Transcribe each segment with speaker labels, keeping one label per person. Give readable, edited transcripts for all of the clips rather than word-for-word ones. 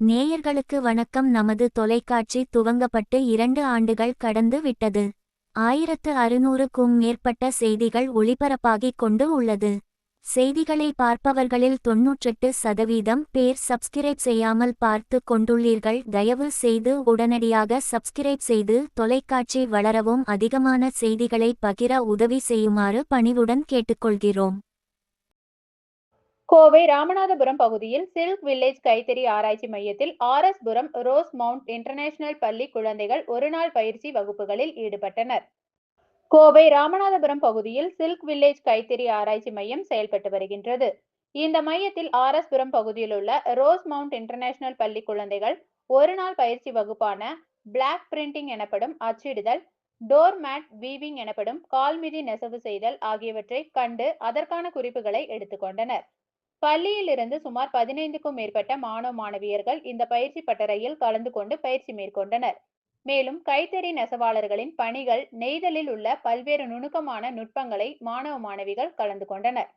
Speaker 1: நேயர்களுக்கு வணக்கம். நமது தொலைக்காட்சி துவங்கப்பட்டு 2 ஆண்டுகள் கடந்து விட்டது. 1600க்கும் மேற்பட்ட செய்திகள் ஒளிபரப்பாகிக் கொண்டு உள்ளது. செய்திகளை பார்ப்பவர்களில் 98% பேர் சப்ஸ்கிரைப் செய்யாமல் பார்த்து கொண்டுள்ளீர்கள். தயவு செய்து உடனடியாக சப்ஸ்கிரைப் செய்து தொலைக்காட்சி வளரவும் அதிகமான செய்திகளை பகிர உதவி செய்யுமாறு பணிவுடன் கேட்டுக்கொள்கிறோம்.
Speaker 2: கோவை ராமநாதபுரம் பகுதியில் சில்க் வில்லேஜ் கைத்தறி ஆராய்ச்சி மையத்தில் RS புரம் ரோஸ் மவுண்ட் இன்டர்நேஷனல் பள்ளி குழந்தைகள் ஒருநாள் பயிற்சி வகுப்புகளில் ஈடுபட்டனர். கோவை ராமநாதபுரம் பகுதியில் சில்க் வில்லேஜ் கைத்தறி ஆராய்ச்சி மையம் செயல்பட்டு வருகின்றது. இந்த மையத்தில் RS புரம் பகுதியில் உள்ள ரோஸ் மவுண்ட் இன்டர்நேஷனல் பள்ளி குழந்தைகள் ஒருநாள் பயிற்சி வகுப்பான பிளாக் பிரிண்டிங் எனப்படும் அச்சிடுதல், டோர் மேட் வீவிங் எனப்படும் கால்மிதி நெசவு செய்தல் ஆகியவற்றை கண்டு அதற்கான குறிப்புகளை எடுத்துக்கொண்டனர். பள்ளியில் இருந்து சுமார் 15க்கும் மேற்பட்ட மாணவ மாணவியர்கள் இந்த பயிற்சி பட்டறையில் கலந்து கொண்டு பயிற்சி மேற்கொண்டனர். மேலும் கைத்தறி நெசவாளர்களின் பணிகள், நெய்தலில் உள்ள பல்வேறு நுணுக்கமான நுட்பங்களை மாணவ மாணவிகள் கலந்து கொண்டனர்.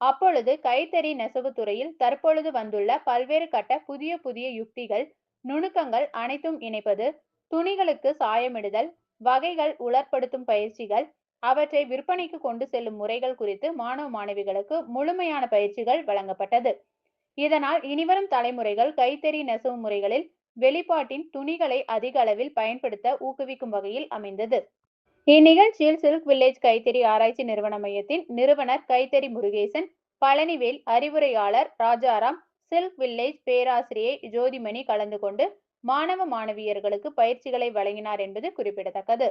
Speaker 2: அப்பொழுது கைத்தறி நெசவு துறையில் தற்பொழுது வந்துள்ள பல்வேறு கட்ட புதிய யுக்திகள், நுணுக்கங்கள் அனைத்தும் இணைப்பது, துணிகளுக்கு சாயமிடுதல், வகைகள் உலர்படுத்தும் பயிற்சிகள், அவற்றை விற்பனைக்கு கொண்டு செல்லும் முறைகள் குறித்து மாணவ மாணவிகளுக்கு முழுமையான பயிற்சிகள் வழங்கப்பட்டது. இதனால் இனிவரும் தலைமுறைகள் கைத்தறி நெசவு முறைகளில் வெளிப்பாட்டின் துணிகளை அதிக அளவில் பயன்படுத்த ஊக்குவிக்கும் வகையில் அமைந்தது. இந்நிகழ்ச்சியில் சில்க் வில்லேஜ் கைத்தறி ஆராய்ச்சி நிறுவன மையத்தின் நிறுவனர் கைத்தறி முருகேசன், பழனிவேல், அறிவுரையாளர் ராஜாராம், சில்க் வில்லேஜ் பேராசிரியை ஜோதிமணி கலந்து கொண்டு மாணவ மாணவியர்களுக்கு பயிற்சிகளை வழங்கினார் என்பது குறிப்பிடத்தக்கது.